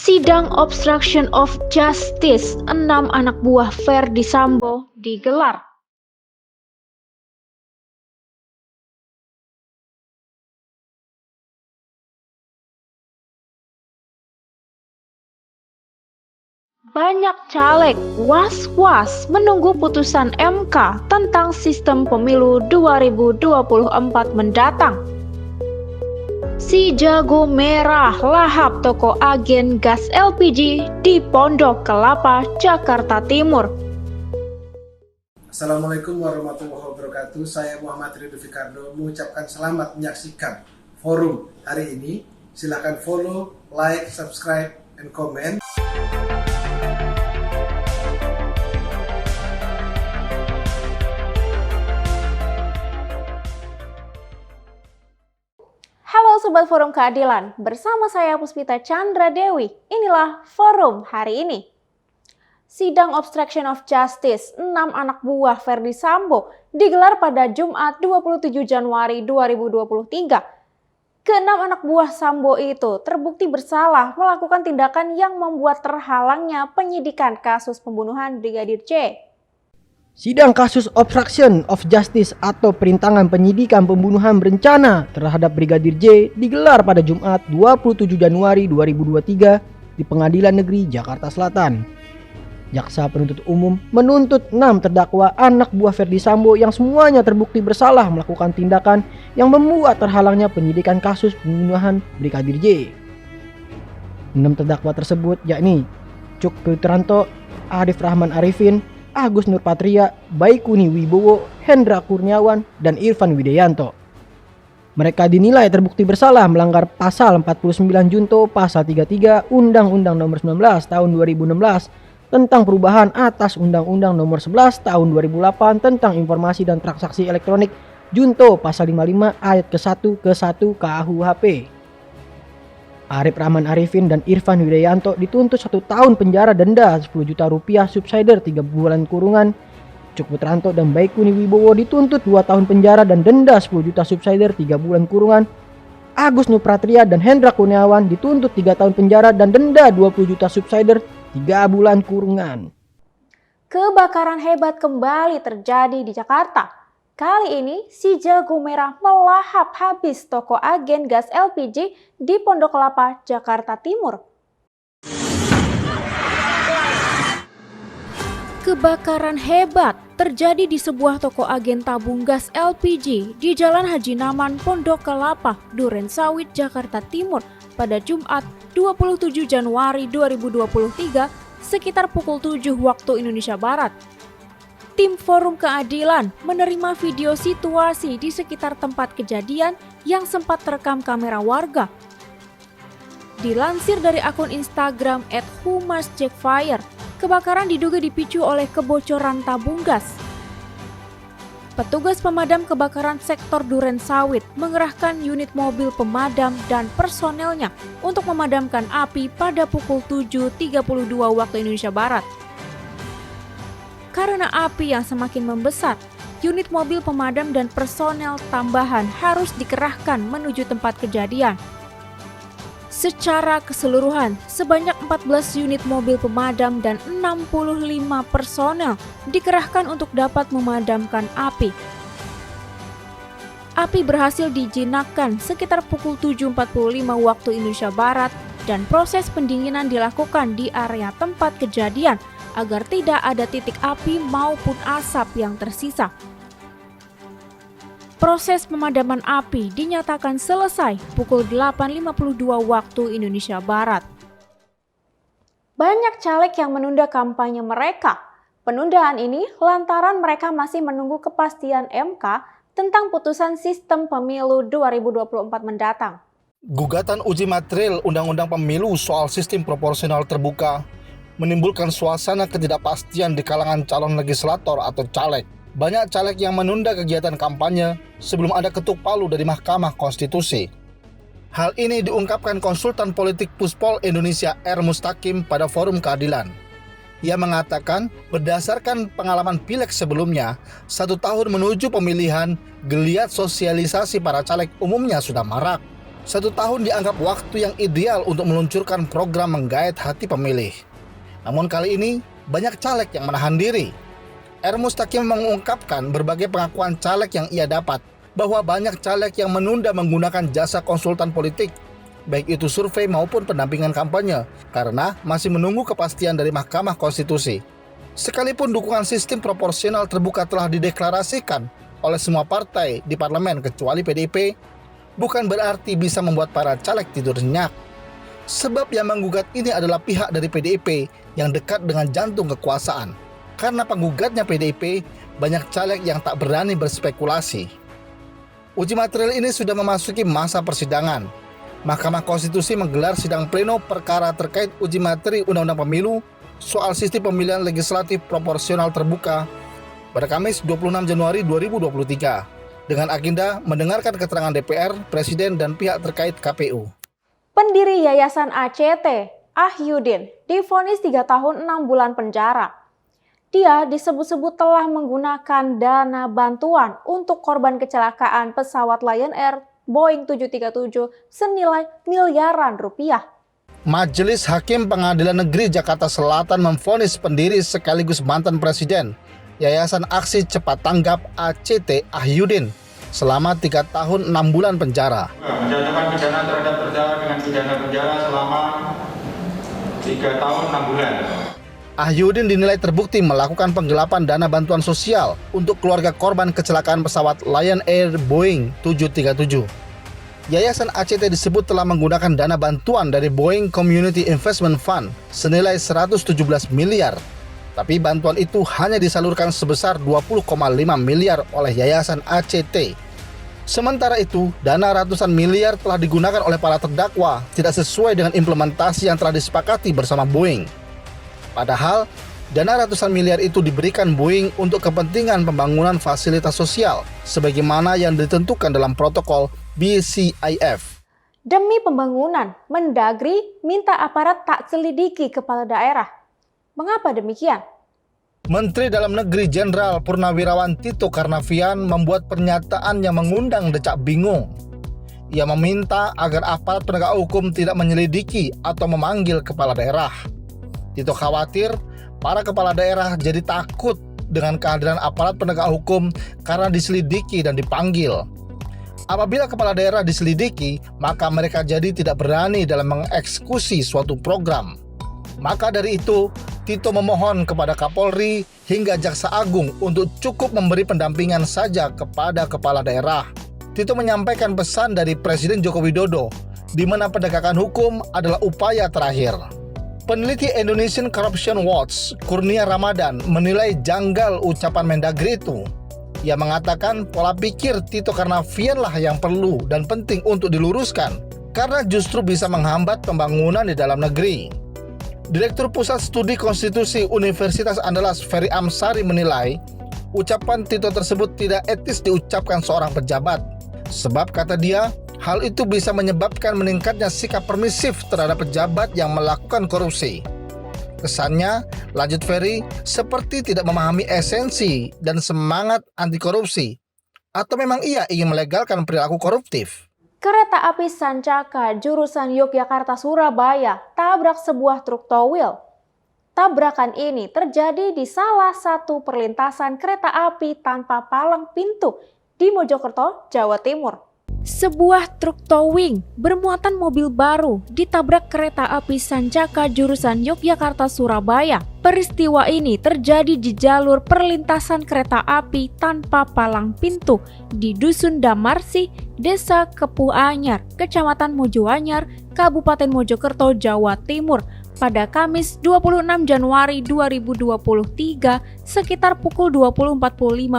Sidang obstruction of justice 6 anak buah Verdi Sambo digelar. Banyak caleg was-was menunggu putusan MK tentang sistem pemilu 2024 mendatang. Si jago merah lahap toko agen gas LPG di Pondok Kelapa, Jakarta Timur. Assalamualaikum warahmatullahi wabarakatuh. Saya Muhammad Ridho Fikardo mengucapkan selamat menyaksikan forum hari ini. Silahkan follow, like, subscribe, and comment. Halo Sobat Forum Keadilan, bersama saya Puspita Chandra Dewi. Inilah forum hari ini. Sidang obstruction of justice 6 anak buah Verdi Sambo digelar pada Jumat 27 Januari 2023. Keenam anak buah Sambo itu terbukti bersalah melakukan tindakan yang membuat terhalangnya penyidikan kasus pembunuhan Brigadir J. Sidang kasus obstruction of justice atau perintangan penyidikan pembunuhan berencana terhadap Brigadir J digelar pada Jumat 27 Januari 2023 di Pengadilan Negeri Jakarta Selatan. Jaksa penuntut umum menuntut 6 terdakwa anak buah Verdi Sambo yang semuanya terbukti bersalah melakukan tindakan yang membuat terhalangnya penyidikan kasus pembunuhan Brigadir J. 6 terdakwa tersebut yakni Cuk Putranto, Arif Rahman Arifin, Agus Nurpatria, Baikuni Wibowo, Hendra Kurniawan, dan Irfan Widianto. Mereka dinilai terbukti bersalah melanggar pasal 49 Junto pasal 33 Undang-Undang Nomor 19 Tahun 2016 tentang perubahan atas Undang-Undang Nomor 11 Tahun 2008 tentang informasi dan transaksi elektronik Junto pasal 55 ayat ke-1 ke-1 KUHP. Arif Rahman Arifin dan Irfan Widianto dituntut 1 tahun penjara, denda 10 juta rupiah, subsidiar 3 bulan kurungan. Cuk Putranto dan Baikuni Wibowo dituntut 2 tahun penjara dan denda 10 juta subsidiar 3 bulan kurungan. Agus Nurpatria dan Hendra Kurniawan dituntut 3 tahun penjara dan denda 20 juta subsidiar 3 bulan kurungan. Kebakaran hebat kembali terjadi di Jakarta. Kali ini, si jago merah melahap habis toko agen gas LPG di Pondok Kelapa, Jakarta Timur. Kebakaran hebat terjadi di sebuah toko agen tabung gas LPG di Jalan Haji Naman, Pondok Kelapa, Durensawit, Jakarta Timur pada Jumat 27 Januari 2023 sekitar pukul 7 waktu Indonesia Barat. Tim Forum Keadilan menerima video situasi di sekitar tempat kejadian yang sempat terekam kamera warga. Dilansir dari akun Instagram @humasjackfire, kebakaran diduga dipicu oleh kebocoran tabung gas. Petugas pemadam kebakaran sektor Durensawit mengerahkan unit mobil pemadam dan personelnya untuk memadamkan api pada pukul 7.32 waktu Indonesia Barat. Karena api yang semakin membesar, unit mobil pemadam dan personel tambahan harus dikerahkan menuju tempat kejadian. Secara keseluruhan, sebanyak 14 unit mobil pemadam dan 65 personel dikerahkan untuk dapat memadamkan api. Api berhasil dijinakkan sekitar pukul 7.45 waktu Indonesia Barat dan proses pendinginan dilakukan di area tempat kejadian agar tidak ada titik api maupun asap yang tersisa. Proses pemadaman api dinyatakan selesai pukul 8.52 waktu Indonesia Barat. Banyak caleg yang menunda kampanye mereka. Penundaan ini lantaran mereka masih menunggu kepastian MK tentang putusan sistem pemilu 2024 mendatang. Gugatan uji material Undang-Undang Pemilu soal sistem proporsional terbuka menimbulkan suasana ketidakpastian di kalangan calon legislator atau caleg. Banyak caleg yang menunda kegiatan kampanye sebelum ada ketuk palu dari Mahkamah Konstitusi. Hal ini diungkapkan konsultan politik Puspol Indonesia R. Mustaqim pada Forum Keadilan. Ia mengatakan berdasarkan pengalaman pileg sebelumnya, 1 tahun menuju pemilihan, geliat sosialisasi para caleg umumnya sudah marak. 1 tahun dianggap waktu yang ideal untuk meluncurkan program menggait hati pemilih. Namun kali ini banyak caleg yang menahan diri. R. Mustaqim mengungkapkan berbagai pengakuan caleg yang ia dapat, bahwa banyak caleg yang menunda menggunakan jasa konsultan politik, baik itu survei maupun pendampingan kampanye, karena masih menunggu kepastian dari Mahkamah Konstitusi. Sekalipun dukungan sistem proporsional terbuka telah dideklarasikan oleh semua partai di parlemen kecuali PDIP, bukan berarti bisa membuat para caleg tidur nyenyak. Sebab yang menggugat ini adalah pihak dari PDIP yang dekat dengan jantung kekuasaan. Karena penggugatnya PDIP, banyak caleg yang tak berani berspekulasi. Uji material ini sudah memasuki masa persidangan. Mahkamah Konstitusi menggelar sidang pleno perkara terkait uji materi Undang-Undang Pemilu soal sistem pemilihan legislatif proporsional terbuka pada Kamis 26 Januari 2023. Dengan agenda mendengarkan keterangan DPR, Presiden, dan pihak terkait KPU. Pendiri Yayasan ACT, Ahyudin, divonis 3 tahun 6 bulan penjara. Dia disebut-sebut telah menggunakan dana bantuan untuk korban kecelakaan pesawat Lion Air Boeing 737 senilai miliaran rupiah. Majelis Hakim Pengadilan Negeri Jakarta Selatan memvonis pendiri sekaligus mantan Presiden Yayasan Aksi Cepat Tanggap ACT Ahyudin selama 3 tahun 6 bulan penjara. Menjatuhkan pidana terhadap terdakwa dengan pidana penjara selama 3 tahun 6 bulan. Ahyudin dinilai terbukti melakukan penggelapan dana bantuan sosial untuk keluarga korban kecelakaan pesawat Lion Air Boeing 737. Yayasan ACT disebut telah menggunakan dana bantuan dari Boeing Community Investment Fund senilai 117 miliar. Tapi bantuan itu hanya disalurkan sebesar 20,5 miliar oleh Yayasan ACT. Sementara itu, dana ratusan miliar telah digunakan oleh para terdakwa tidak sesuai dengan implementasi yang telah disepakati bersama Boeing. Padahal, dana ratusan miliar itu diberikan Boeing untuk kepentingan pembangunan fasilitas sosial, sebagaimana yang ditentukan dalam protokol BCIF. Demi pembangunan, Mendagri minta aparat tak selidiki kepala daerah. Mengapa demikian? Menteri Dalam Negeri Jenderal Purnawirawan Tito Karnavian membuat pernyataan yang mengundang decak bingung. Ia meminta agar aparat penegak hukum tidak menyelidiki atau memanggil kepala daerah. Tito khawatir para kepala daerah jadi takut dengan kehadiran aparat penegak hukum karena diselidiki dan dipanggil. Apabila kepala daerah diselidiki, maka mereka jadi tidak berani dalam mengeksekusi suatu program. Maka dari itu, Tito memohon kepada Kapolri hingga Jaksa Agung untuk cukup memberi pendampingan saja kepada kepala daerah. Tito menyampaikan pesan dari Presiden Joko Widodo, di mana penegakan hukum adalah upaya terakhir. Peneliti Indonesian Corruption Watch, Kurnia Ramadan, menilai janggal ucapan Mendagri itu. Ia mengatakan pola pikir Tito Karnavian lah yang perlu dan penting untuk diluruskan, karena justru bisa menghambat pembangunan di dalam negeri. Direktur Pusat Studi Konstitusi Universitas Andalas Ferry Amsari menilai ucapan Tito tersebut tidak etis diucapkan seorang pejabat. Sebab kata dia, hal itu bisa menyebabkan meningkatnya sikap permisif terhadap pejabat yang melakukan korupsi. Kesannya, lanjut Ferry, seperti tidak memahami esensi dan semangat anti korupsi. Atau memang ia ingin melegalkan perilaku koruptif. Kereta api Sancaka jurusan Yogyakarta-Surabaya tabrak sebuah truk towil. Tabrakan ini terjadi di salah satu perlintasan kereta api tanpa palang pintu di Mojokerto, Jawa Timur. Sebuah truk towing bermuatan mobil baru ditabrak kereta api Sancaka jurusan Yogyakarta-Surabaya. Peristiwa ini terjadi di jalur perlintasan kereta api tanpa palang pintu di Dusun Damarsi, Desa Kepuh Anyar, Kecamatan Mojoanyar, Kabupaten Mojokerto, Jawa Timur pada Kamis 26 Januari 2023 sekitar pukul 20.45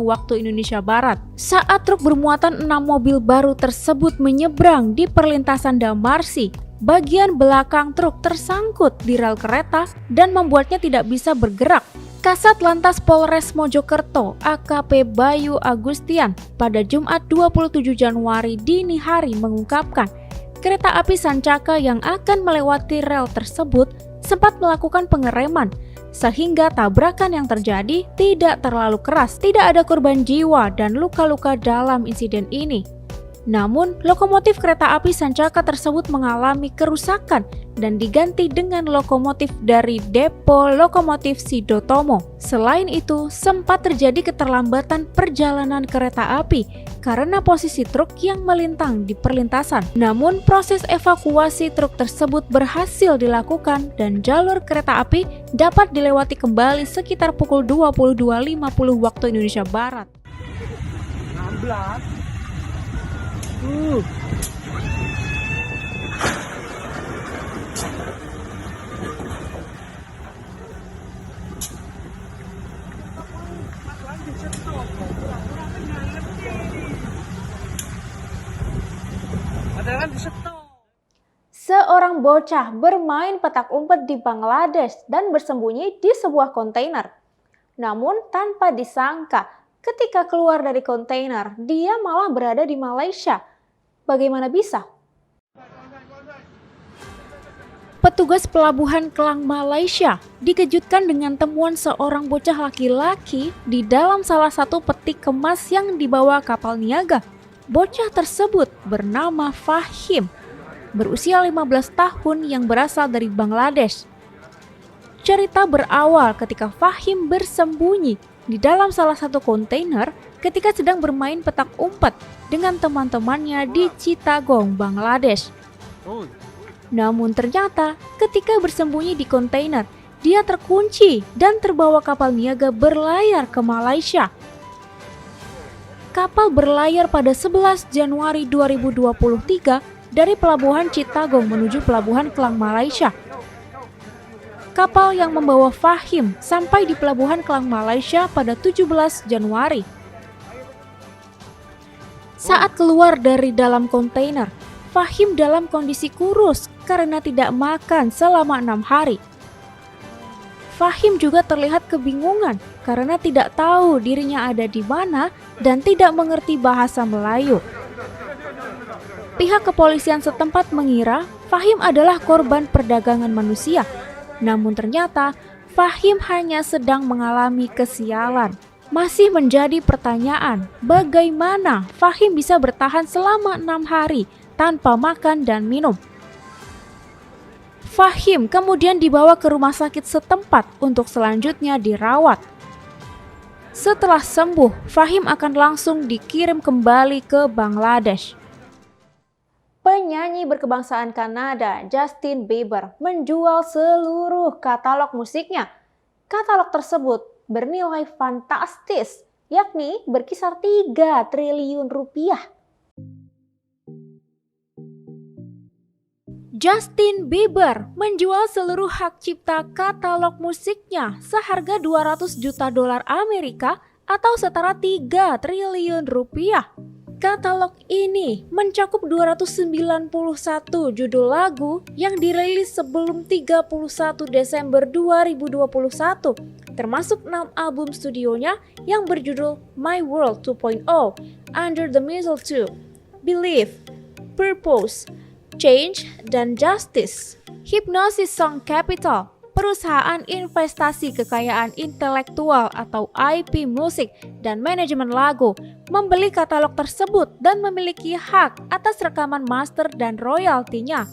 waktu Indonesia Barat. Saat truk bermuatan 6 mobil baru tersebut menyeberang di perlintasan Damarsi, bagian belakang truk tersangkut di rel kereta dan membuatnya tidak bisa bergerak. Kasat Lantas Polres Mojokerto AKP Bayu Agustian pada Jumat 27 Januari dini hari mengungkapkan kereta api Sancaka yang akan melewati rel tersebut sempat melakukan pengereman sehingga tabrakan yang terjadi tidak terlalu keras. Tidak ada korban jiwa dan luka-luka dalam insiden ini. Namun, lokomotif kereta api Sancaka tersebut mengalami kerusakan dan diganti dengan lokomotif dari depo lokomotif Sidotomo. Selain itu, sempat terjadi keterlambatan perjalanan kereta api karena posisi truk yang melintang di perlintasan. Namun, proses evakuasi truk tersebut berhasil dilakukan dan jalur kereta api dapat dilewati kembali sekitar pukul 22.50 waktu Indonesia Barat. 16. Seorang bocah bermain petak umpet di Bangladesh dan bersembunyi di sebuah kontainer. Namun tanpa disangka, ketika keluar dari kontainer, dia malah berada di Malaysia. Bagaimana bisa? Petugas pelabuhan Klang Malaysia dikejutkan dengan temuan seorang bocah laki-laki di dalam salah satu peti kemas yang dibawa kapal niaga. Bocah tersebut bernama Fahim, berusia 15 tahun yang berasal dari Bangladesh. Cerita berawal ketika Fahim bersembunyi di dalam salah satu kontainer ketika sedang bermain petak umpet dengan teman-temannya di Chittagong, Bangladesh. Namun ternyata ketika bersembunyi di kontainer, dia terkunci dan terbawa kapal niaga berlayar ke Malaysia. Kapal berlayar pada 11 Januari 2023 dari pelabuhan Chittagong menuju pelabuhan Klang Malaysia. Kapal yang membawa Fahim sampai di pelabuhan Klang Malaysia pada 17 Januari. Saat keluar dari dalam kontainer, Fahim dalam kondisi kurus karena tidak makan selama 6 hari. Fahim juga terlihat kebingungan karena tidak tahu dirinya ada di mana dan tidak mengerti bahasa Melayu. Pihak kepolisian setempat mengira Fahim adalah korban perdagangan manusia. Namun ternyata Fahim hanya sedang mengalami kesialan. Masih menjadi pertanyaan, bagaimana Fahim bisa bertahan selama 6 hari tanpa makan dan minum. Fahim kemudian dibawa ke rumah sakit setempat untuk selanjutnya dirawat. Setelah sembuh, Fahim akan langsung dikirim kembali ke Bangladesh. Penyanyi berkebangsaan Kanada Justin Bieber menjual seluruh katalog musiknya. Katalog tersebut bernilai fantastis, yakni berkisar 3 triliun rupiah. Justin Bieber menjual seluruh hak cipta katalog musiknya seharga 200 juta dolar Amerika atau setara 3 triliun rupiah. Katalog ini mencakup 291 judul lagu yang dirilis sebelum 31 Desember 2021, termasuk 6 album studionya yang berjudul My World 2.0, Under the Mistletoe, Believe, Purpose, Change, dan Justice. Hipgnosis Song Capital, perusahaan investasi kekayaan intelektual atau IP musik dan manajemen lagu, membeli katalog tersebut dan memiliki hak atas rekaman master dan royaltinya.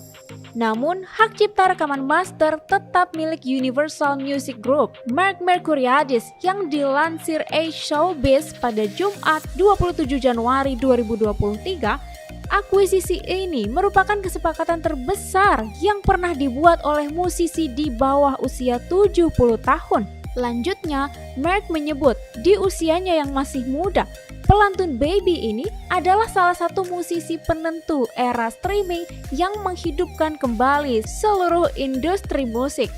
Namun, hak cipta rekaman master tetap milik Universal Music Group. Mark Mercuriadis yang dilansir A Showbiz pada Jumat 27 Januari 2023, akuisisi ini merupakan kesepakatan terbesar yang pernah dibuat oleh musisi di bawah usia 70 tahun. Lanjutnya, Mark menyebut di usianya yang masih muda, pelantun Baby ini adalah salah satu musisi penentu era streaming yang menghidupkan kembali seluruh industri musik.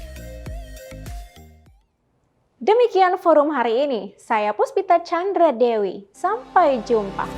Demikian forum hari ini. Saya Puspita Chandra Dewi. Sampai jumpa.